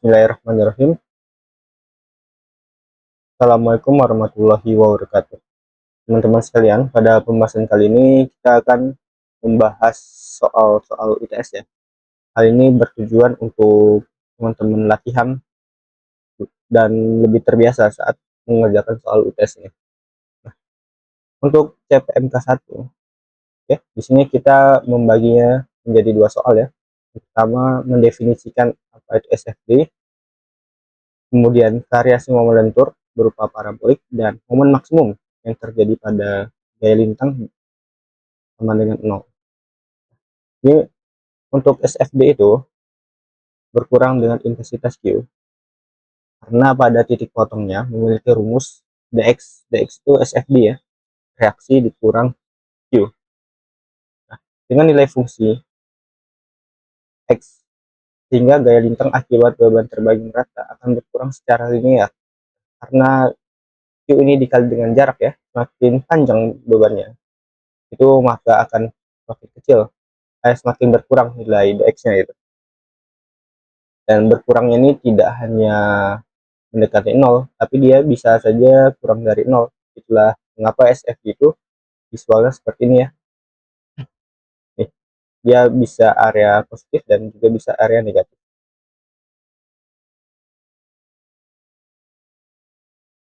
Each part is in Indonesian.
Bismillahirrahmanirrahim. Assalamualaikum warahmatullahi wabarakatuh. Teman-teman sekalian, pada pembahasan kali ini kita akan membahas soal-soal ITS ya. Hal ini bertujuan untuk teman-teman latihan dan lebih terbiasa saat mengerjakan soal UTS ini. Nah, untuk CPMK 1, ya, di sini kita membaginya menjadi dua soal ya. Pertama, mendefinisikan apa itu SFD, kemudian variasi momen lentur berupa parabolik dan momen maksimum yang terjadi pada gaya lintang sama dengan 0. Ini untuk SFD itu berkurang dengan intensitas Q karena pada titik potongnya memiliki rumus dx. Dx itu SFD ya, reaksi dikurang Q. Nah, dengan nilai fungsi X, sehingga gaya lintang akibat beban terbagi merata akan berkurang secara linear. Karena Q ini dikali dengan jarak ya, semakin panjang bebannya, itu maka akan semakin kecil, semakin berkurang nilai dx-nya itu. Dan berkurangnya ini tidak hanya mendekati 0, tapi dia bisa saja kurang dari 0. Itulah mengapa SFD itu visualnya seperti ini ya. Nih, dia bisa area positif dan juga bisa area negatif.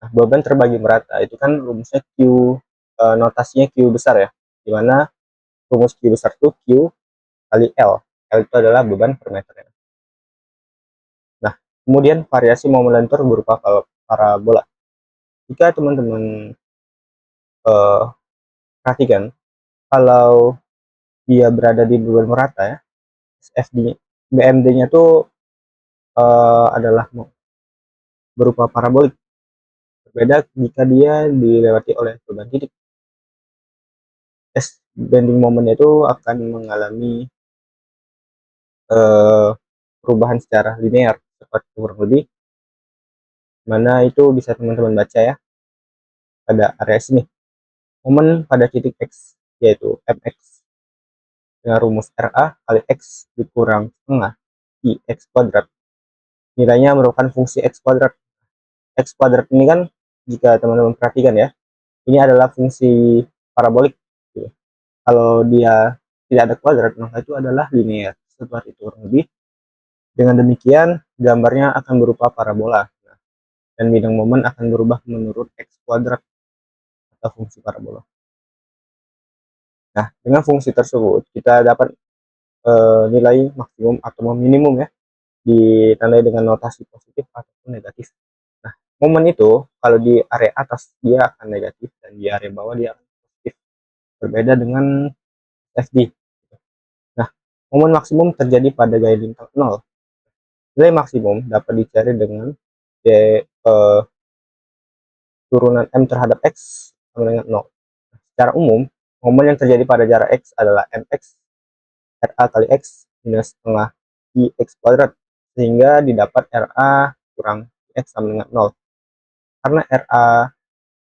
Nah, beban terbagi merata itu kan rumusnya Q, notasinya Q besar ya, dimana rumus Q besar itu Q kali L. L itu adalah beban per meter. Nah, kemudian variasi momen lentur berupa parabola. Jika teman-teman perhatikan, kalau dia berada di beban merata ya, SFD BMD-nya tuh adalah berupa parabolik. Berbeda jika dia dilewati oleh beban titik. Bending momennya itu akan mengalami perubahan secara linear seperti kurang lebih, mana itu bisa teman-teman baca ya pada area sini. Momen pada titik X yaitu mx dengan rumus RA kali X dikurang setengah I X kuadrat. Nilainya merupakan fungsi X kuadrat. X kuadrat ini kan, jika teman-teman perhatikan ya, ini adalah fungsi parabolik. Kalau dia tidak ada kuadrat, maka itu adalah linear. Seperti itu kurang lebih. Dengan demikian, gambarnya akan berupa parabola. Nah, dan bidang momen akan berubah menurut X kuadrat atau fungsi parabola. Nah, dengan fungsi tersebut, kita dapat nilai maksimum atau minimum ya, ditandai dengan notasi positif ataupun negatif. Nah, momen itu kalau di area atas dia akan negatif dan di area bawah dia akan positif. Berbeda dengan FD. Nah, momen maksimum terjadi pada gaya lintang 0. Nilai maksimum dapat dicari dengan turunan M terhadap X sama dengan 0. Nah, secara umum, momen yang terjadi pada jarak X adalah mx RA kali X minus setengah I X kuadrat, sehingga didapat RA kurang X sama dengan 0. Karena RA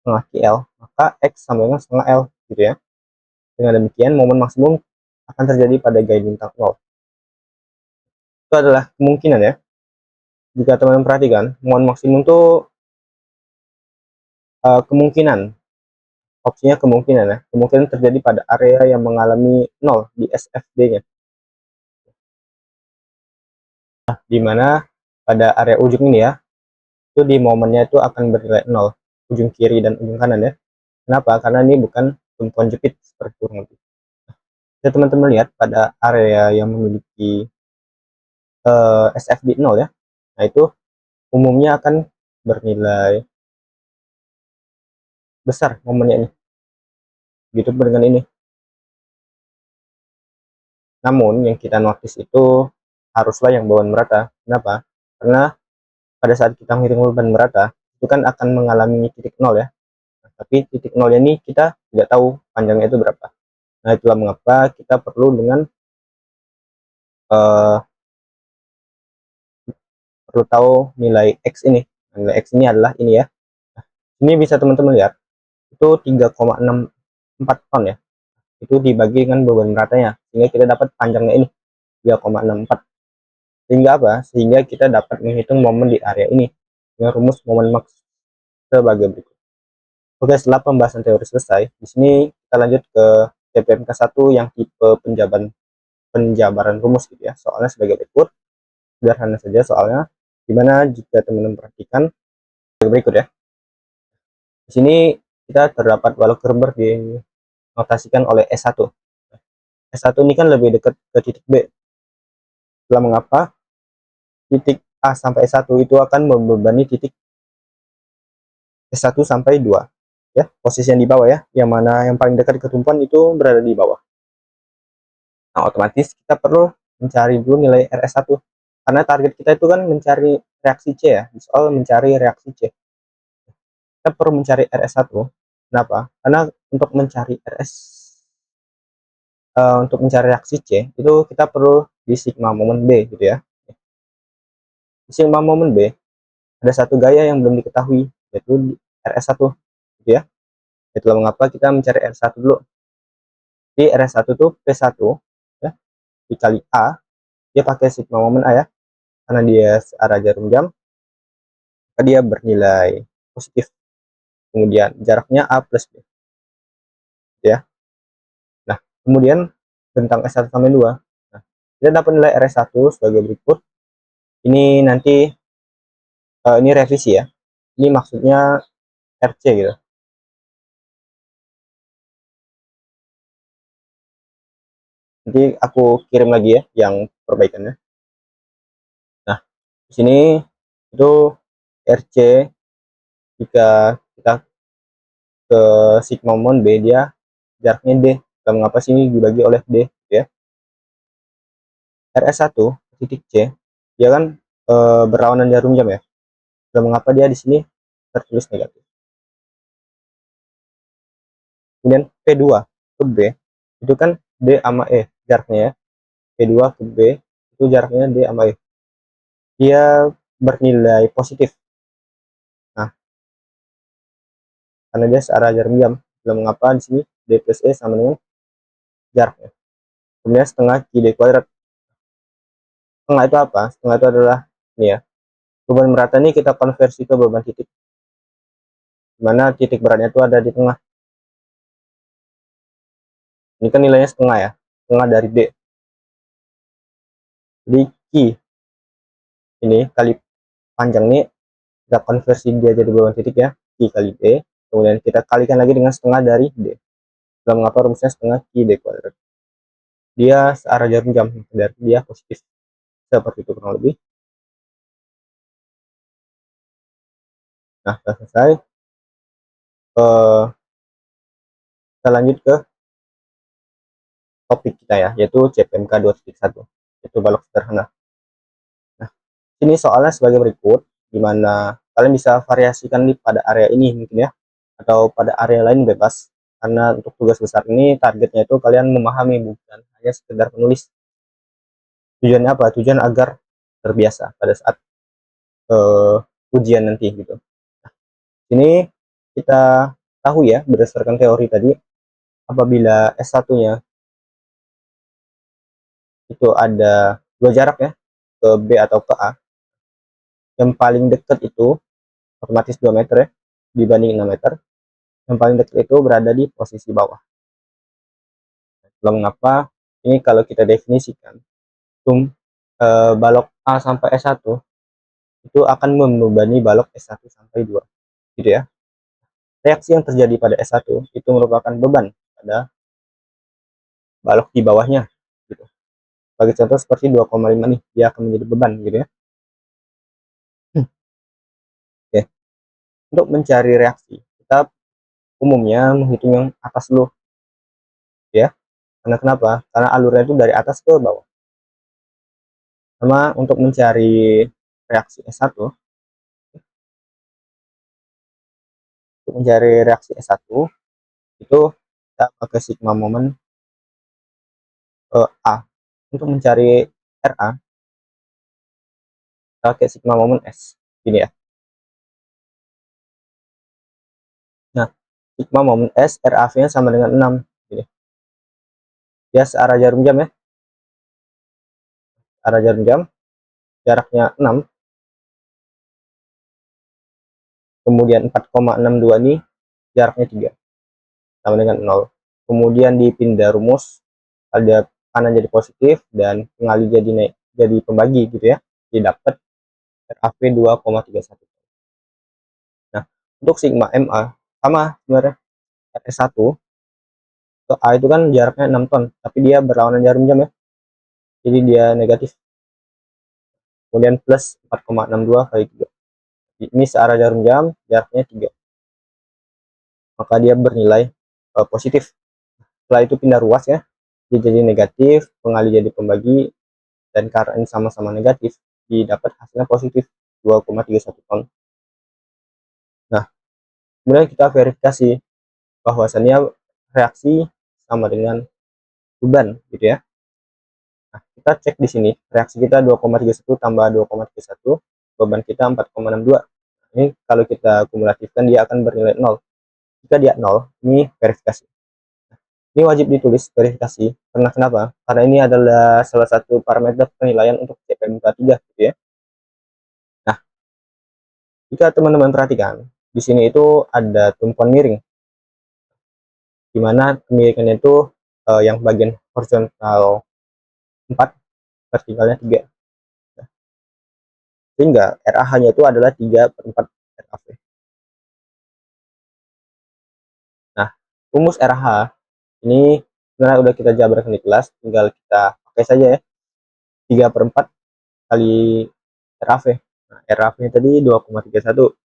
setengah QL, maka X sama dengan setengah L gitu ya. Dengan demikian, momen maksimum akan terjadi pada gaya lintang 0. Itu adalah kemungkinan ya. Jika teman-teman perhatikan, momen maksimum itu kemungkinan, opsinya kemungkinan ya, kemungkinan terjadi pada area yang mengalami 0 di SFD-nya. Nah, di mana pada area ujung ini ya, itu di momennya itu akan bernilai 0, ujung kiri dan ujung kanan ya. Kenapa? Karena ini bukan tumpuan jepit seperti kurang lebih. Jadi teman-teman lihat pada area yang memiliki SFD 0 ya, nah itu umumnya akan bernilai besar momennya ini, gitu dengan ini. Namun yang kita notice itu haruslah yang beban merata. Kenapa? Karena pada saat kita menghitung beban merata itu kan akan mengalami titik 0 ya. Nah, tapi titik 0 ini kita tidak tahu panjangnya itu berapa. Nah, itulah mengapa kita perlu dengan perlu tahu nilai X ini. Nah, nilai X ini adalah ini ya. Nah, ini bisa teman-teman lihat itu 3,64 ton ya. Itu dibagi dengan beban meratanya, sehingga kita dapat panjangnya ini 3,64. Sehingga apa? Sehingga kita dapat menghitung momen di area ini dengan rumus momen max sebagai berikut. Oke, setelah pembahasan teori selesai, di sini kita lanjut ke CPMK 1 yang tipe penjabaran rumus gitu ya. Soalnya sebagai berikut, sederhana saja soalnya, dimana jika teman-teman perhatikan sebagai berikut ya. Di sini kita terdapat Walk Gerber dinotasikan oleh S1. S1 ini kan lebih dekat ke titik B. Itulah mengapa titik A sampai S1 itu akan membebani titik S1 sampai 2. Ya, posisi yang di bawah ya, yang mana yang paling dekat ke tumpuan itu berada di bawah. Nah, otomatis kita perlu mencari dulu nilai RS1. Karena target kita itu kan mencari reaksi C ya, soal mencari reaksi C. Kita perlu mencari RS1. Kenapa? Karena untuk mencari untuk mencari reaksi C itu kita perlu di sigma momen B gitu ya. Di sigma momen B ada satu gaya yang belum diketahui, yaitu RS1 gitu ya. Itulah mengapa kita mencari RS1 dulu. Di RS1 itu P1 ya, dikali A, dia pakai sigma momen A ya, karena dia searah jarum jam, maka dia bernilai positif. Kemudian jaraknya A plus B ya. Nah, kemudian tentang S1 sampai 2. Nah, kita dapat nilai RS1 sebagai berikut. Ini nanti ini revisi ya. Ini maksudnya RC gitu. Nanti aku kirim lagi ya yang perbaikannya. Nah, di sini itu RC jika kita ke sigma mon B dia jaraknya D. Dan mengapa sini dibagi oleh D ya. RS1 titik C dia kan berlawanan jarum jam ya. Dan mengapa dia di sini tertulis negatif. Kemudian P2 ke B itu kan D sama E jaraknya ya. P2 ke B itu jaraknya D sama E. Dia bernilai positif. Nah, karena dia searah jarum jam. Belum mengapa di sini D plus E sama dengan jaraknya. Kemudian setengah QD kuadrat. Setengah itu apa? Setengah itu adalah ini ya. Beban merata ini kita konversi ke beban titik. Dimana titik beratnya itu ada di tengah. Ini kan nilainya setengah ya. Setengah dari D. Jadi Q ini kali panjang ini kita konversi dia jadi beban titik ya. Q kali D. Kemudian kita kalikan lagi dengan setengah dari D. Belum mengapa rumusnya setengah QD kuadrat. Dia searah jarum jam. Dari dia positif. Seperti itu kurang lebih. Nah, sudah selesai. Kita lanjut ke topik kita ya, yaitu CPMK 2.1, yaitu balok sederhana. Nah, ini soalnya sebagai berikut, di mana kalian bisa variasikan nih pada area ini mungkin ya, atau pada area lain bebas. Karena untuk tugas besar ini targetnya itu kalian memahami, bukan hanya sekedar menulis. Tujuannya apa? Tujuan agar terbiasa pada saat ujian nanti gitu. Nah, ini kita tahu ya berdasarkan teori tadi, apabila S1-nya itu ada dua jarak ya, ke B atau ke A, yang paling dekat itu otomatis 2 meter ya dibanding 6 meter. Yang paling dekat itu berada di posisi bawah. Mengapa? Ini kalau kita definisikan balok A sampai S1 itu akan membebani balok S1 sampai 2 gitu ya. Reaksi yang terjadi pada S1 itu merupakan beban pada balok di bawahnya gitu. Bagi contoh seperti 2,5 nih, dia akan menjadi beban gitu ya. Oke. Untuk mencari reaksi, kita umumnya menghitung yang atas dulu ya. Karena kenapa? Karena alurnya itu dari atas ke bawah. Sama untuk mencari reaksi S1, untuk mencari reaksi S1 itu kita pakai sigma momen A. Untuk mencari RA, kita pakai sigma momen S. Gini ya. Nah, sigma momen S, RAV-nya sama dengan 6. Gini. Ya, searah jarum jam ya. Arah jarum jam. jaraknya 6, kemudian 4,62 ini jaraknya 3, sama dengan 0. Kemudian dipindah rumus, ada kanan jadi positif dan pengali jadi naik, jadi pembagi gitu ya, didapat RAV 2,31. Nah, untuk sigma MA sama sebenarnya. RS1 ke A itu kan jaraknya 6 ton, tapi dia berlawanan jarum jam ya, jadi dia negatif. Kemudian plus 4,62 kali 3, ini searah jarum jam, jaraknya 3, maka dia bernilai positif. Setelah itu pindah ruas ya, dia jadi negatif, pengali jadi pembagi, dan karena ini sama-sama negatif, didapat hasilnya positif 2,31 ton. Nah, kemudian kita verifikasi bahwasannya reaksi sama dengan beban gitu ya. Nah, kita cek di sini, reaksi kita 2,31 tambah 2,31, beban kita 4,62. Ini kalau kita kumulatifkan dia akan bernilai 0. Jika dia 0, ini verifikasi. Ini wajib ditulis verifikasi. Karena kenapa? Karena ini adalah salah satu parameter penilaian untuk CPMK 3 gitu ya. Nah, jika teman-teman perhatikan, di sini itu ada tumpuan miring, di mana kemiringannya itu yang bagian horizontal 4, vertikalnya 3. Sehingga RAH-nya itu adalah 3/4 RAV. Nah, rumus RAH ini sebenarnya udah kita jabarkan di kelas, tinggal kita pakai saja ya, 3/4 kali RAV. Nah, RAV-nya tadi 2,31,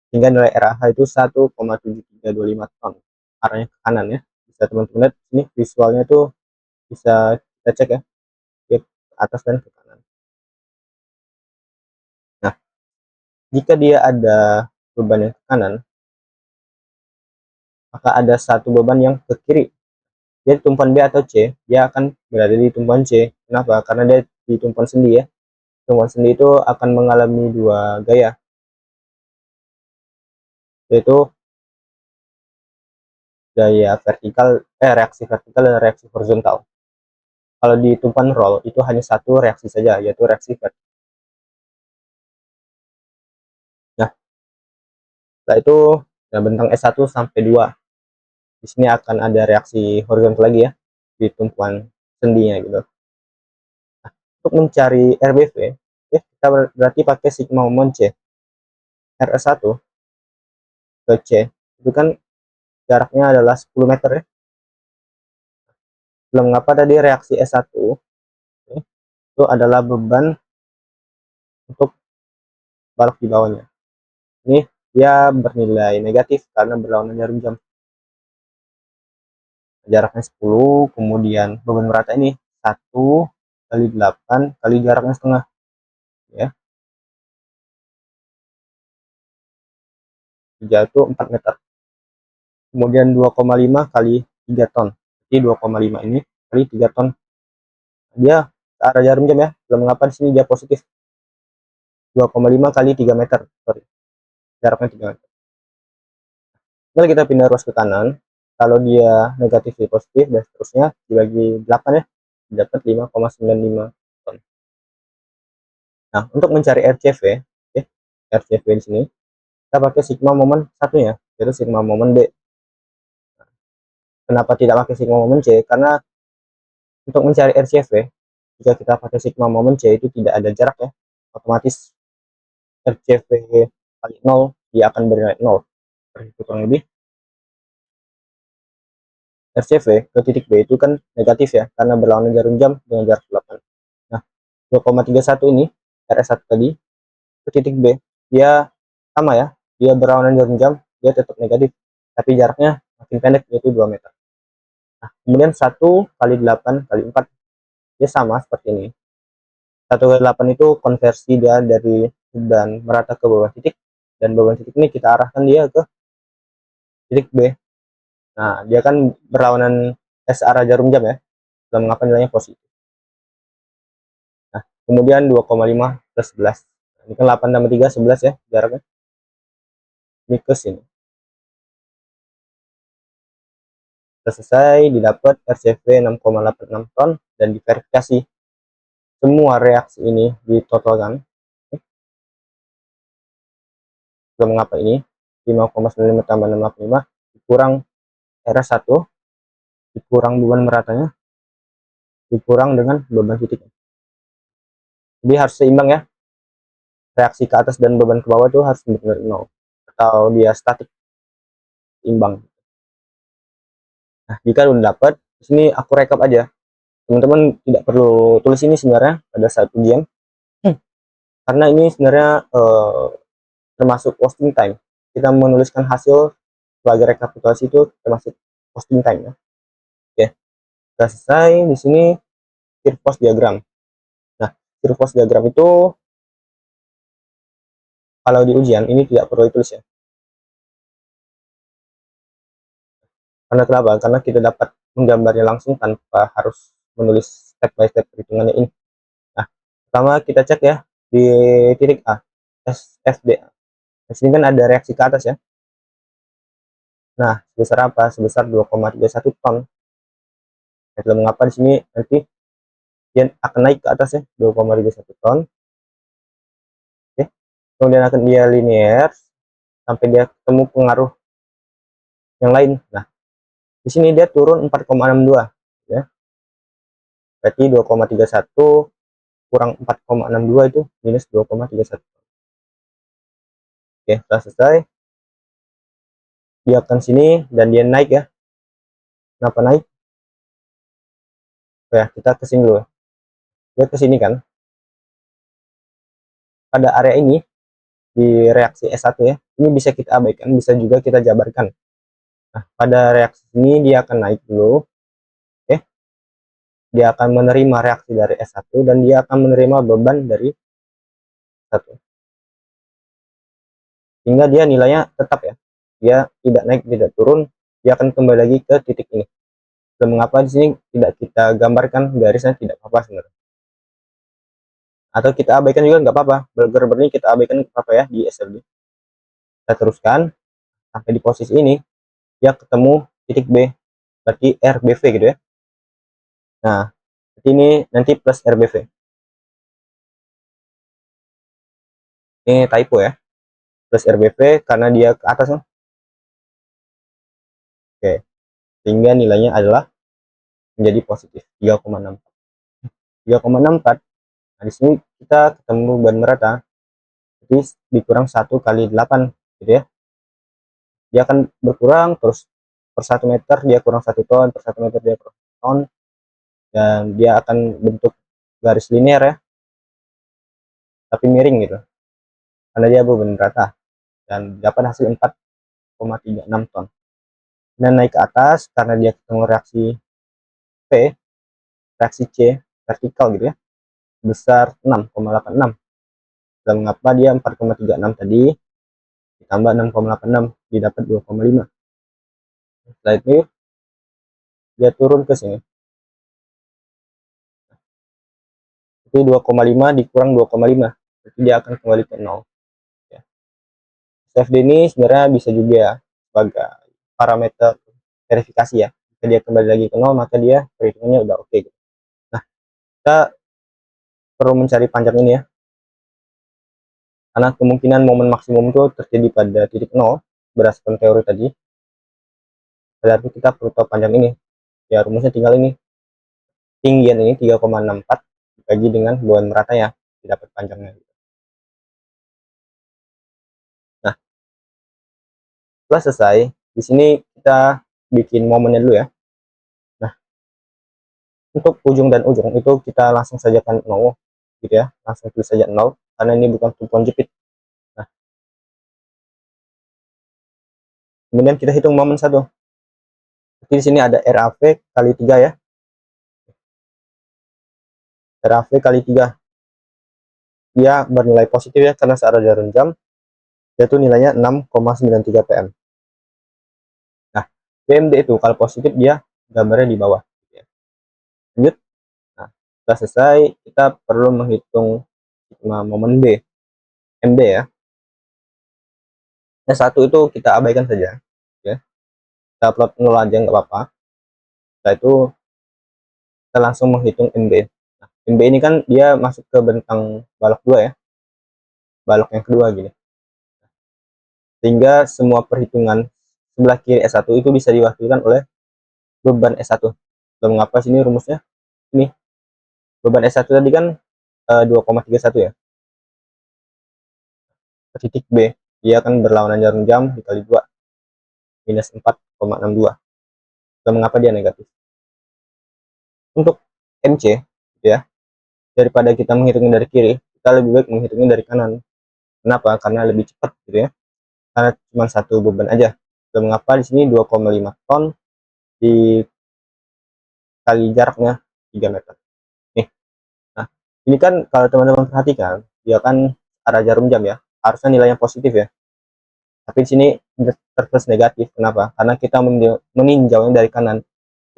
sehingga nilai RAH itu 1,7325 ton. Arahnya ke kanan ya. Bisa teman-teman lihat ini visualnya tuh, bisa kita cek ya, ke atas dan ke kanan. Nah, jika dia ada beban yang ke kanan, maka ada satu beban yang ke kiri. Jadi tumpuan B atau C, dia akan berada di tumpuan C. Kenapa? Karena dia di tumpuan sendi ya. Tumpuan sendi itu akan mengalami dua gaya, yaitu gaya vertikal, reaksi vertikal dan reaksi horizontal. Kalau di tumpuan roll itu hanya satu reaksi saja, yaitu reaksi vertikal. Nah, setelah itu nah, bentang S1 sampai 2. Di sini akan ada reaksi horizontal lagi ya, di tumpuan sendinya gitu. Nah, untuk mencari RBV, kita berarti pakai sigma moment C. RS1 ke C itu kan jaraknya adalah 10 meter ya. Belum mengapa tadi reaksi S1 itu adalah beban untuk balok di bawahnya. Ini dia bernilai negatif karena berlawanan jarum jam. Jaraknya 10, kemudian beban merata ini 1 kali 8 kali jaraknya setengah ya. 3 itu 4 meter. Kemudian 2,5 kali 3 ton. Jadi 2,5 ini kali 3 ton. Dia ke arah jarum jam ya. Belum mengapa di sini dia positif. 2,5 kali 3 meter. Sorry. Jaraknya 3 meter. Kalau kita pindah ruas ke kanan, kalau dia negatif di positif dan seterusnya dibagi 8 ya, dapat 5,95 ton. Nah, untuk mencari RCV, ya, RCV di sini kita pakai sigma momen satunya, yaitu sigma momen B. Kenapa tidak pakai sigma momen C? Karena untuk mencari RCV, jika kita pakai sigma momen C itu tidak ada jarak ya, otomatis RCV kali 0 dia akan bernilai 0. Kurang lebih RCV ke titik B itu kan negatif ya, karena berlawanan jarum jam dengan jarak 8. Nah, 2,31 ini RS1 tadi ke titik B, dia sama ya, dia berlawanan jarum jam, dia tetap negatif, tapi jaraknya makin pendek yaitu 2 meter. Nah, kemudian 1 kali 8 kali 4 dia sama seperti ini. 1 kali 8 itu konversi dia dari beban merata ke bawah titik, dan beban titik ini kita arahkan dia ke titik B. Nah, dia kan berlawanan arah jarum jam ya, dan mengapa nilainya positif. Nah, kemudian 2,5 plus 11. Nah, ini kan 8 tambah 3, 11 ya jaraknya. Ini ke sini. Sudah selesai, didapat RCV 6,86 ton dan diverifikasi semua reaksi ini ditotalkan, mengapa ini 5,95 tambah 685 dikurang RS1 dikurang beban meratanya dikurang dengan beban titik. Jadi harus seimbang ya, reaksi ke atas dan beban ke bawah itu harus benar-benar nol atau dia statik imbang. Nah, jika udah dapat, di sini aku rekap aja. Teman-teman tidak perlu tulis ini sebenarnya pada saat ujian, karena ini sebenarnya termasuk posting time. Kita menuliskan hasil sebagai rekapitulasi itu termasuk posting time ya. Oke, sudah selesai. Di sini Kirchhoff diagram. Nah, Kirchhoff diagram itu kalau di ujian ini tidak perlu ditulis ya. Karena kenapa? Karena kita dapat menggambarnya langsung tanpa harus menulis step by step perhitungannya ini. Nah, pertama kita cek ya di titik A, SFD. Di sini kan ada reaksi ke atas ya. Nah, sebesar apa? Sebesar 2,31 ton. Itulah mengapa di sini nanti dia akan naik ke atas ya, 2,31 ton. Oke. Kemudian akan dia linear sampai dia ketemu pengaruh yang lain. Nah, di sini dia turun 4,62 ya. Berarti 2,31 kurang 4,62 itu minus 2,31. Oke, setelah selesai dia akan sini dan dia naik ya. Kenapa naik? Ya, kita ke sini dulu. Dia ke sini kan. Pada area ini di reaksi S1 ya, ini bisa kita abaikan, bisa juga kita jabarkan. Nah, pada reaksi ini dia akan naik dulu. Oke. Dia akan menerima reaksi dari S1 dan dia akan menerima beban dari S1. Sehingga dia nilainya tetap ya. Dia tidak naik, tidak turun, dia akan kembali lagi ke titik ini. Dan mengapa di sini tidak kita gambarkan garisnya, tidak apa-apa sebenarnya. Atau kita abaikan juga nggak apa-apa. Berber ini kita abaikan apa ya di SLB. Kita teruskan sampai di posisi ini, dia ketemu titik B, berarti RBV gitu ya. Nah, ini nanti plus RBV. Ini typo ya, plus RBV karena dia ke atas. Oke, sehingga nilainya adalah menjadi positif 3,64. 3,64. Nah, di sini kita ketemu beban merata, jadi dikurang 1 kali 8 gitu ya. Dia akan berkurang terus per 1 meter dia kurang 1 ton, per 1 meter dia kurang 1 ton, dan dia akan bentuk garis linear ya, tapi miring gitu, karena dia beban merata dan dapat hasil 4,36 ton. Dan naik ke atas karena dia ketemu reaksi P, reaksi C vertikal gitu ya, besar 6,86. Dan mengapa dia 4,36 tadi ditambah 6,86 didapat 2,5. Setelah itu dia turun ke sini, itu 2,5 dikurang 2,5, berarti dia akan kembali ke 0 ya. CFD ini sebenarnya bisa juga sebagai parameter verifikasi ya. Jika dia kembali lagi ke 0 maka dia perhitungannya udah oke gitu. Nah, kita perlu mencari panjang ini ya, karena kemungkinan momen maksimum itu terjadi pada titik 0 berdasarkan teori tadi. Berarti kita perlu tahu panjang ini ya. Rumusnya tinggal ini, tinggian ini 3,64 dibagi dengan beban merata ya, didapat panjangnya. Nah, setelah selesai di sini kita bikin momennya dulu ya. Nah, untuk ujung dan ujung itu kita langsung sajakan 0 gitu ya, langsung tulis saja 0 karena ini bukan tumpuan jepit. Nah, kemudian kita hitung momen 1. Jadi di sini ada RAV kali 3 ya. RAV kali 3. Dia bernilai positif ya karena searah jarum jam, yaitu nilainya 6,93 pm. Nah, PMD itu kalau positif dia gambarnya di bawah. Lanjut. Nah, setelah selesai kita perlu menghitung momen B, MB ya. Nah, 1 itu kita abaikan saja ya. Kita plot 0 aja nggak apa-apa. Setelah itu kita langsung menghitung MB. Nah, Tim B ini kan dia masuk ke bentang balok 2 ya, balok yang kedua gini. Sehingga semua perhitungan sebelah kiri S1 itu bisa diwakilkan oleh beban S1. Dan mengapa sini rumusnya? Ini beban S1 tadi kan 2,31 ya. Titik B, dia akan berlawanan jarum jam dikali 2, minus 4,62. Dan mengapa dia negatif? Untuk MC, ya, daripada kita menghitungnya dari kiri, kita lebih baik menghitungnya dari kanan. Kenapa? Karena lebih cepat gitu ya. Karena cuma satu beban aja. Dan mengapa di sini 2,5 ton dikali jaraknya 3 meter. Nih. Nah, ini kan kalau teman-teman perhatikan, dia kan arah jarum jam ya. Harusnya nilainya positif ya. Tapi di sini tertulis negatif. Kenapa? Karena kita meninjaunya dari kanan.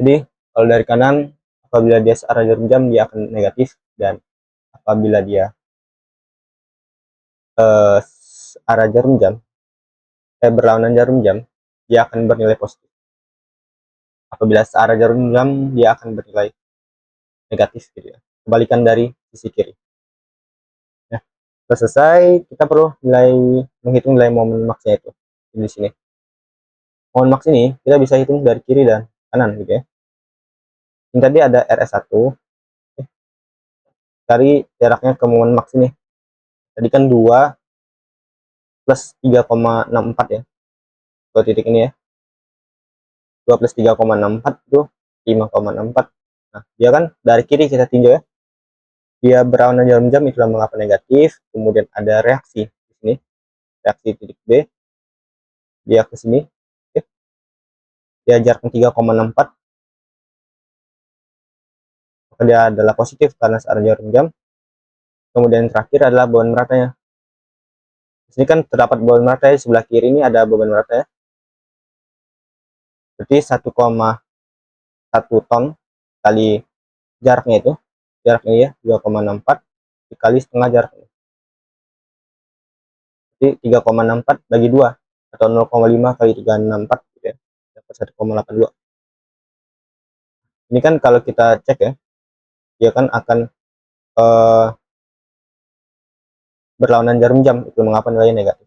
Jadi kalau dari kanan, apabila dia searah jarum jam, dia akan negatif, dan apabila dia arah jarum jam, berlawanan jarum jam, dia akan bernilai positif. Apabila searah jarum jam, dia akan bernilai negatif gitu ya. Kebalikan dari sisi kiri. Nah, setelah selesai, kita perlu menghitung nilai momen maksnya itu di sini. Momen maks ini kita bisa hitung dari kiri dan kanan gitu ya. Ini tadi ada RS1, cari jaraknya ke momen maks ini. Tadi kan 2 plus 3,64 ya. Dua titik ini ya. 2 plus 3,64 itu 5,64. Nah, dia kan dari kiri kita tinjau ya. Dia berlawanan jarum jam, itulah mengapa negatif. Kemudian ada reaksi di sini. Reaksi titik B. Dia ke sini. Oke. Dia jaraknya 3,64. Maka dia adalah positif karena searah jarum jam. Kemudian terakhir adalah beban meratanya. Di sini kan terdapat beban merata ya. Sebelah kiri ini ada beban merata ya. Berarti 1,1 ton kali jaraknya itu. Jaraknya ya 2,64 dikali setengah jaraknya. Jadi 3,64 bagi 2 atau 0,5 kali 364 gitu ya. Dapat 1,82. Ini kan kalau kita cek ya, dia kan akan berlawanan jarum jam, itu mengapa nilainya negatif.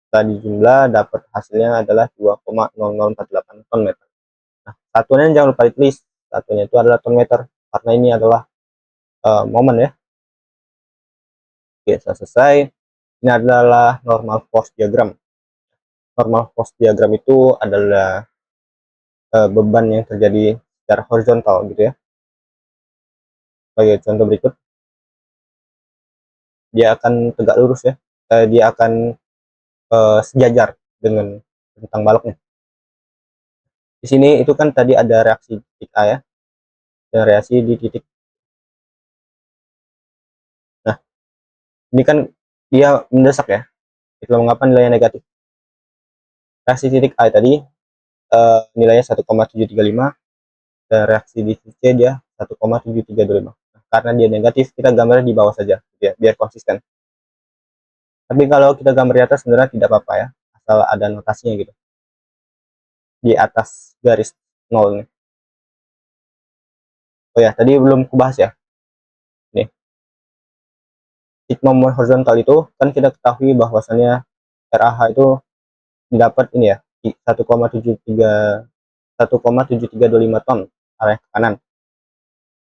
Setelah dijumlah dapat hasilnya adalah 2,0048 ton meter. Nah, satuannya jangan lupa ditulis. Satunya itu adalah ton meter karena ini adalah momen ya. Oke, selesai. Ini adalah normal force diagram. Normal force diagram itu adalah beban yang terjadi secara horizontal gitu ya. Sebagai contoh berikut, dia akan tegak lurus ya. Dia akan sejajar dengan bentang baloknya. Di sini itu kan tadi ada reaksi titik A ya, dan reaksi di titik. Nah, ini kan dia mendesak ya. Itu mengapa nilainya negatif. Reaksi titik A tadi nilainya 1,735, dan reaksi di titik C dia 1,7325. Nah, karena dia negatif, kita gambarnya di bawah saja ya, biar konsisten. Tapi kalau kita gambar di atas sebenarnya tidak apa-apa ya, asal ada notasinya gitu di atas garis nol nih. Oh ya, tadi belum kubahas ya. Nih, sigma moment horizontal itu kan kita ketahui bahwasannya RAH itu didapat ini ya, 1,7325 ton arah ke kanan.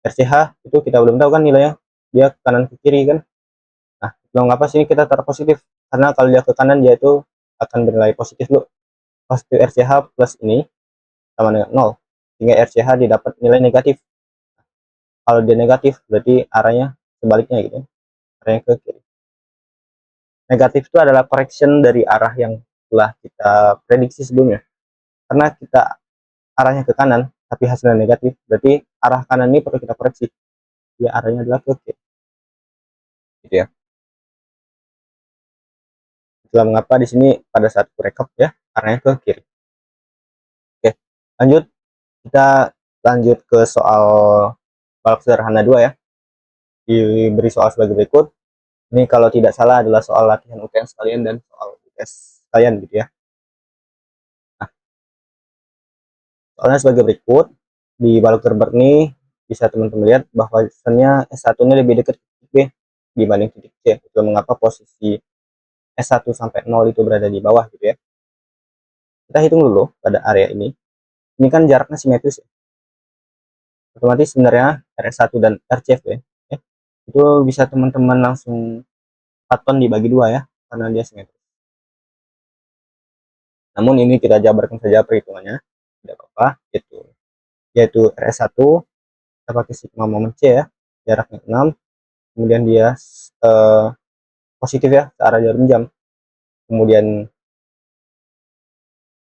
RCH itu kita belum tahu kan nilainya, dia ke kanan ke kiri kan. Nah, mengapa sini kita taruh positif? Karena kalau dia ke kanan, dia itu akan bernilai positif dulu. Positif RCH plus ini sama dengan 0. Sehingga RCH didapat nilai negatif. Kalau dia negatif, berarti arahnya sebaliknya gitu. Arahnya ke kiri. Negatif itu adalah correction dari arah yang telah kita prediksi sebelumnya. Karena kita arahnya ke kanan, tapi hasilnya negatif, berarti arah kanan ini perlu kita koreksi. Dia arahnya adalah ke kiri. Gitu ya. Itulah mengapa di sini pada saat rekap ya, arahnya ke kiri. Oke, lanjut. Kita lanjut ke soal balok sederhana 2 ya. Diberi soal sebagai berikut. Ini kalau tidak salah adalah soal latihan UTS sekalian dan soal UTS sekalian gitu ya. Nah, soalnya sebagai berikut. Di balok terber ini bisa teman-teman lihat bahwasannya S1 ini lebih dekat titik B dibanding titik C. Itu mengapa posisi S1 sampai 0 itu berada di bawah gitu ya. Kita hitung dulu pada area ini. Ini kan jaraknya simetris ya. Otomatis sebenarnya RS1 dan RCV ya, itu bisa teman-teman langsung 4 ton dibagi 2 ya, karena dia simetris. Namun ini kita jabarkan saja perhitungannya, tidak apa-apa, yaitu RS1 kita pakai sigma momen C ya, jaraknya 6, kemudian dia positif ya, searah jarum jam. Kemudian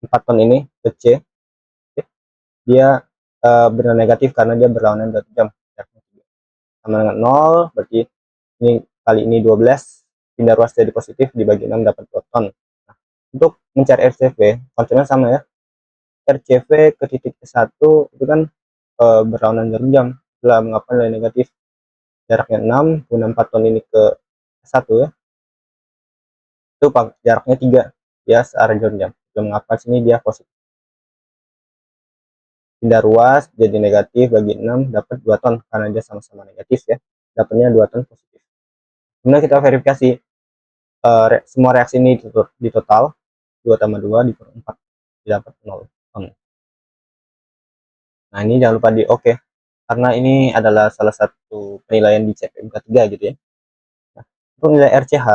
4 ton ini ke C, dia bernilai negatif karena dia berlawanan dari jam. Sama dengan 0, berarti ini kali ini 12, pindah ruas jadi positif, dibagi 6 dapat 2 ton. Nah, untuk mencari RCV, konsepnya sama ya. RCV ke titik ke-1 itu kan berlawanan jarum jam. Setelah mengapa nilai negatif, jaraknya 6, kemudian 4 ton ini ke 1 ya, itu jaraknya 3 ya, searah jarum jam. Setelah mengapa sini dia positif, pindah ruas jadi negatif, bagi 6 dapat 2 ton karena dia sama-sama negatif ya, dapatnya 2 ton positif. Kemudian kita verifikasi semua reaksi ini di total 2 tambah 2 dikurang 4 dapat 0 ton. Nah ini jangan lupa di oke, karena ini adalah salah satu penilaian di CPMK 3 gitu ya. Nah, untuk nilai RCH,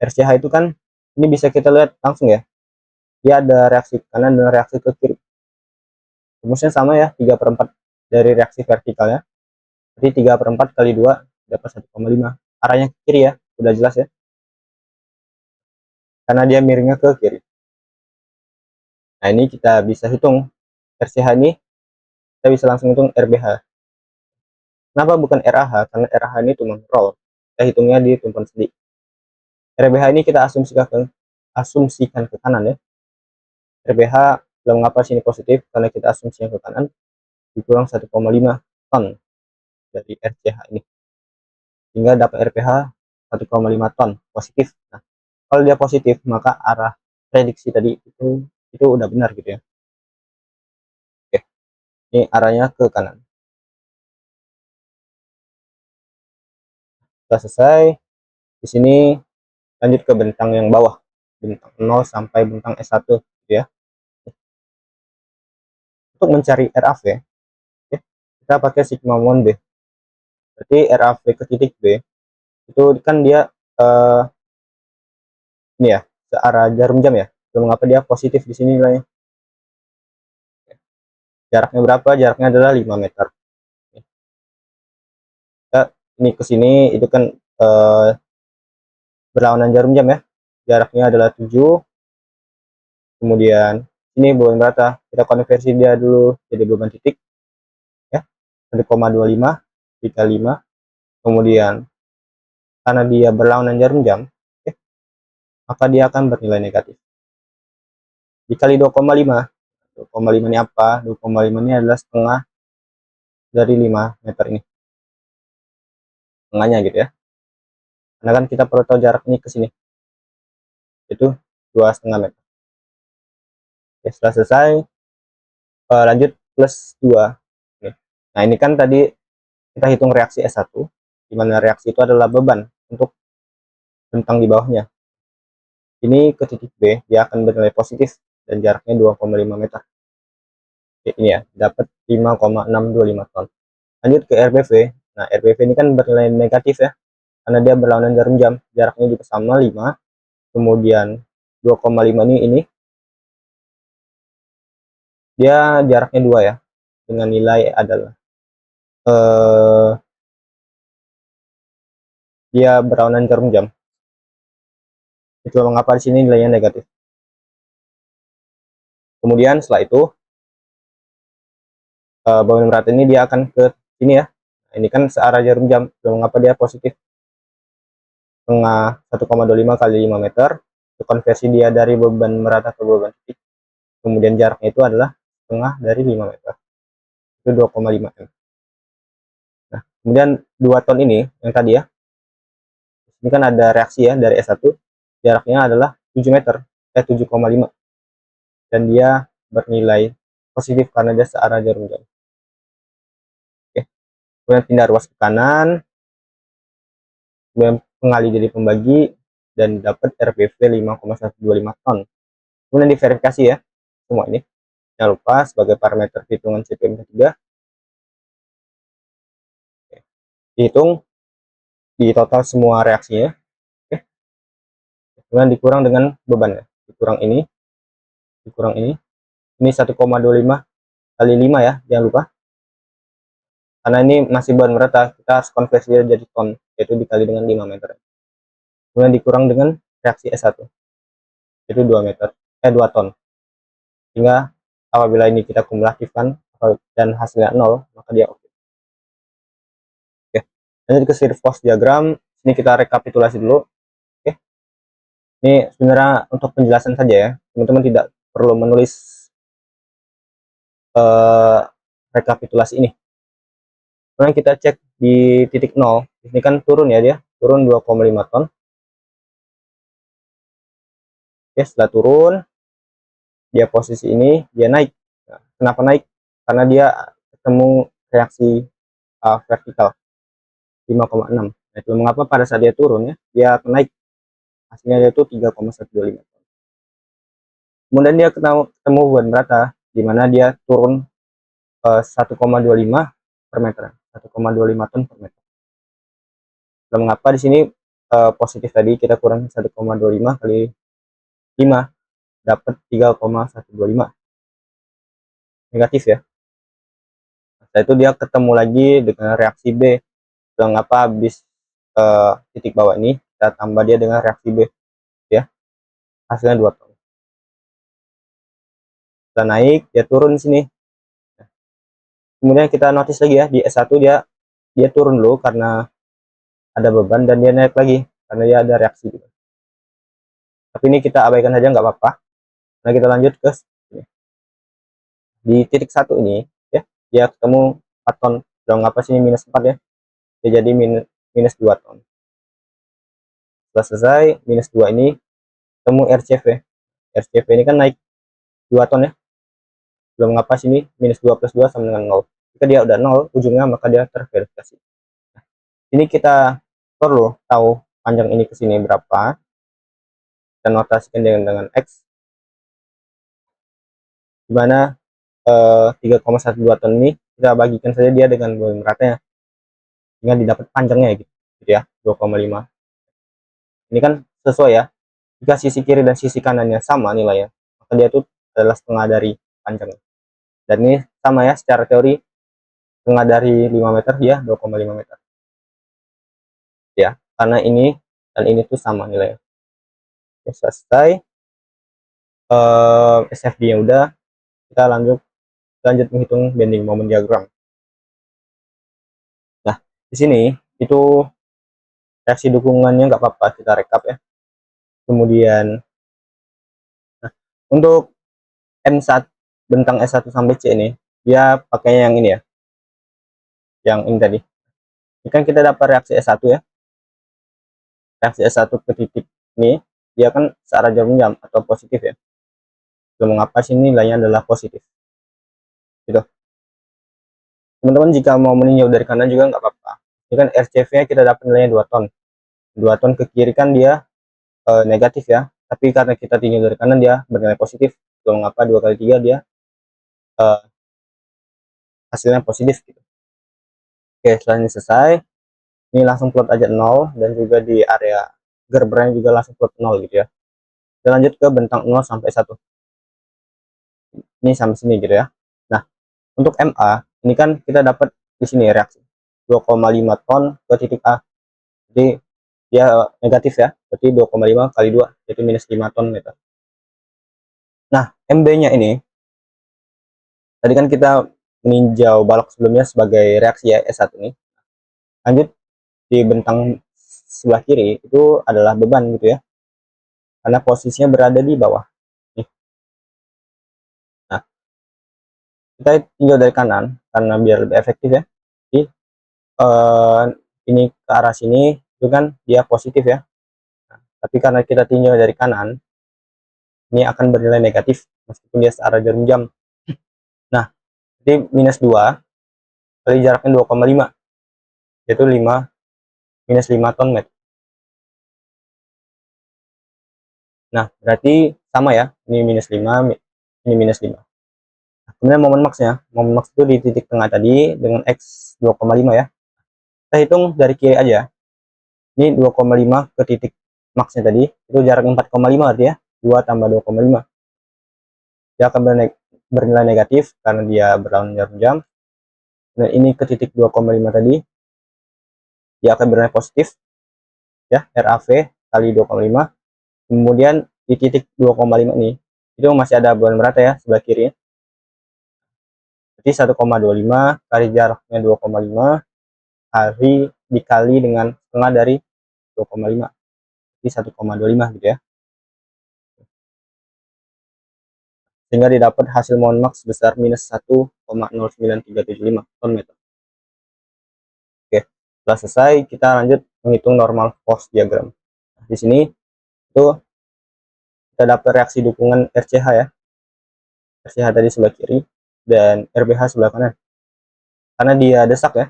RCH itu kan ini bisa kita lihat langsung ya, dia ada reaksi ke kanan dan reaksi ke kiri. Rumusnya sama ya, 3/4 dari reaksi vertikalnya, jadi 3/4 kali 2 dapat 1,5. Arahnya ke kiri ya, udah jelas ya, karena dia miringnya ke kiri. Nah ini kita bisa hitung RCH ini, kita bisa langsung hitung RBH. Kenapa bukan RAH? Karena RAH ini cuma roll, kita hitungnya di tumpuan sendi. RBH ini kita asumsikan ke kanan ya. RBH mengapa sini positif? Karena kita asumsikan ke kanan, dikurang 1,5 ton dari RCH ini, sehingga dapat RPH 1,5 ton positif. Nah, kalau dia positif, maka arah prediksi tadi itu udah benar gitu ya. Oke, ini arahnya ke kanan. Sudah selesai. Di sini lanjut ke bentang yang bawah, bentang 0 sampai bentang S1 gitu ya. Untuk mencari RAV ya, kita pakai sigma mon B. Berarti RAV ke titik B itu kan dia ini ya, searah jarum jam ya. Mengapa dia positif di sini nilainya? Jaraknya berapa? Jaraknya adalah 5 meter. Kita ini ke sini itu kan berlawanan jarum jam ya. Jaraknya adalah 7. Kemudian ini beban berata, kita konversi dia dulu jadi beban titik ya, 1,25 dikali 5. Kemudian karena dia berlawanan jarum jam ya, maka dia akan bernilai negatif dikali 2,5. 2,5 ini apa? 2,5 ini adalah setengah dari 5 meter ini, setengahnya gitu ya, karena kan kita perlu tahu jarak ini ke sini itu 2,5 meter. Oke, setelah selesai lanjut plus 2. Nah ini kan tadi kita hitung reaksi S1, di mana reaksi itu adalah beban untuk bentang di bawahnya. Ini ke titik B, dia akan bernilai positif dan jaraknya 2,5 meter. Oke, ini ya, dapat 5,625 ton. Lanjut ke RBV. Nah, RBV ini kan bernilai negatif ya, karena dia berlawanan jarum jam. Jaraknya juga sama 5. Kemudian 2,5 ini dia jaraknya 2 ya, dengan nilai adalah dia berlawanan jarum jam. Itu mengapa di sini nilainya negatif. Kemudian setelah itu bangunan berat ini dia akan ke sini ya. Nah, ini kan searah jarum jam, mengapa dia positif? Setengah 1,25 kali 5 meter. Itu konversi dia dari beban merata ke beban titik. Kemudian jaraknya itu adalah setengah dari 5 meter. Itu 2,5 M. Nah, kemudian 2 ton ini yang tadi ya. Ini kan ada reaksi ya dari S1. Jaraknya adalah 7 meter, 7,5. Dan dia bernilai positif karena dia searah jarum jam. kemudian pindah ruas ke kanan, kemudian pengali jadi pembagi, dan dapat RPV 5,125 ton. Kemudian diverifikasi ya semua ini. Jangan lupa sebagai parameter hitungan CPM3 dihitung di total semua reaksinya. Oke. Kemudian dikurang dengan bebannya, dikurang ini ini 1,25 kali 5 ya, jangan lupa, karena ini masih bahan merata, kita harus konversi jadi ton, yaitu dikali dengan 5 meter. Kemudian dikurang dengan reaksi S1, itu 2 meter, 2 ton. Sehingga apabila ini kita kumulatifkan dan hasilnya 0, maka dia oke. Oke, lanjut ke series cost diagram. Ini kita rekapitulasi dulu. Oke, ini sebenarnya untuk penjelasan saja ya, teman-teman tidak perlu menulis rekapitulasi ini. Kemudian kita cek di titik 0, ini kan turun ya, dia turun 2,5 ton. Oke, setelah turun dia posisi ini, dia naik. Nah, kenapa naik? Karena dia ketemu reaksi vertikal 5,6. Nah, itu mengapa pada saat dia turun ya, dia naik, hasilnya itu 3,125 ton. Kemudian dia ketemu beban merata, di mana dia turun 1,25 per meter, 1,25 ton per meter. Nah, mengapa di sini positif tadi kita kurang 1,25 kali 5 dapat 3,125, negatif ya. Setelah itu dia ketemu lagi dengan reaksi B. Mengapa habis titik bawah ini kita tambah dia dengan reaksi B ya, hasilnya 2 ton. Setelah naik dia turun di sini. Kemudian kita notice lagi ya, di S1 dia turun dulu karena ada beban, dan dia naik lagi karena dia ada reaksi gitu. Tapi ini kita abaikan saja, nggak apa-apa. Nah, kita lanjut ke sini. Di titik 1 ini ya, dia ketemu 4 ton. Dong apa sih, ini minus 4 ya, dia jadi minus 2 ton. Setelah selesai minus 2 ini ketemu RCV. RCV ini kan naik 2 ton ya, belum ngapa sini minus 2 plus 2 sama dengan 0. Jika dia udah 0 ujungnya, maka dia terverifikasi. Nah, ini kita perlu tahu panjang ini ke sini berapa, dan notasikan dengan X, dimana 3,12 ton ini kita bagikan saja dia dengan beban beratnya, sehingga didapat panjangnya gitu ya, 2,5. Ini kan sesuai ya, jika sisi kiri dan sisi kanannya sama nilainya, maka dia itu adalah setengah dari panjangnya. Dan ini sama ya, secara teori setengah dari 5 meter, dia 2,5 meter ya, karena ini dan ini tuh sama nilainya. Oke, selesai. SFD nya udah, kita lanjut menghitung bending moment diagram. Nah, di sini itu reaksi dukungannya nggak apa-apa, kita rekap ya. Kemudian nah, untuk M1 bentang S1 sampai C ini dia pakai yang ini ya, yang ini tadi. Ini kan kita dapat reaksi S1 ya, reaksi S1 ke titik ini dia kan searah jarum jam atau positif ya. Belum mengapa sini nilainya adalah positif gitu. Teman-teman jika mau meninjau dari kanan juga nggak apa-apa. Ini kan RCV nya kita dapat nilainya 2 ton. 2 ton ke kiri kan dia negatif ya, tapi karena kita tinjau dari kanan dia bernilai positif. Belum mengapa 2 kali 3 dia hasilnya positif gitu. Oke, setelah ini selesai, ini langsung plot aja 0, dan juga di area gerbernya juga langsung plot 0 gitu ya. Kita lanjut ke bentang 0 sampai 1. Ini sampai sini gitu ya. Nah, untuk MA ini kan kita dapat di sini reaksi 2,5 ton ke titik A. Jadi dia negatif ya, berarti 2,5 kali 2 yaitu minus 5 ton meter. Nah, MB-nya ini tadi kan kita meninjau balok sebelumnya sebagai reaksi ya, S1 ini. Lanjut di bentang sebelah kiri itu adalah beban gitu ya, karena posisinya berada di bawah nih. Nah, kita tinjau dari kanan karena biar lebih efektif ya. Jadi ini ke arah sini itu kan dia positif ya. Nah, tapi karena kita tinjau dari kanan, ini akan bernilai negatif meskipun dia searah jarum jam. Nah, jadi minus 2 kali jaraknya 2,5. yaitu minus 5 ton meter. Nah, berarti sama ya, ini minus 5, ini minus 5. Nah, kemudian momen max itu di titik tengah tadi dengan X 2,5 ya. Kita hitung dari kiri aja. Ini 2,5 ke titik maxnya tadi, itu jarak 4,5 artinya 2 tambah 2,5. Dia akan bernilai negatif karena dia berlawan jarum jam. Dan ini ke titik 2,5 tadi, dia akan bernilai positif ya, RAV kali 2,5. Kemudian di titik 2,5 ini itu masih ada bulan merata ya sebelah kiri. Jadi 1,25 kali jaraknya 2,5 kali dikali dengan setengah dari 2,5. Jadi 1,25 gitu ya. Sehingga didapat hasil momen max sebesar minus 1,09375 ton meter. Oke, setelah selesai kita lanjut menghitung normal force diagram. Di sini itu kita dapat reaksi dukungan RCH ya. RCH tadi sebelah kiri dan RBH sebelah kanan. Karena dia desak ya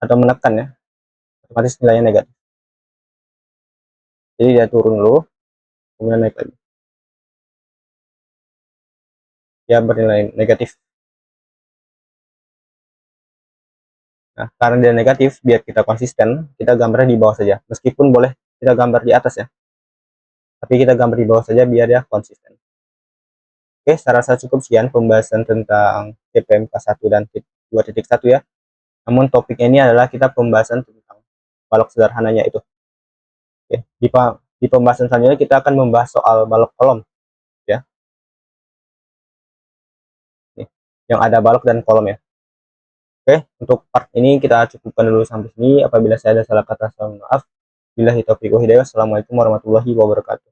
atau menekan ya, otomatis nilainya negatif. Jadi dia turun dulu, kemudian naik lagi. Dia bernilai negatif. Nah, karena dia negatif, biar kita konsisten, kita gambarnya di bawah saja. Meskipun boleh kita gambar di atas ya, tapi kita gambar di bawah saja biar dia konsisten. Oke, saya rasa cukup sekian pembahasan tentang TPMK 1 dan 2.1 ya. Namun topik ini adalah kita pembahasan tentang balok sederhananya itu. Oke, di pembahasan selanjutnya kita akan membahas soal balok kolom ya. Nih, yang ada balok dan kolom ya. Oke, untuk part ini kita cukupkan dulu sampai sini. Apabila saya ada salah kata, saya mohon maaf. Billahi taufiq wal hidayah. Assalamualaikum warahmatullahi wabarakatuh.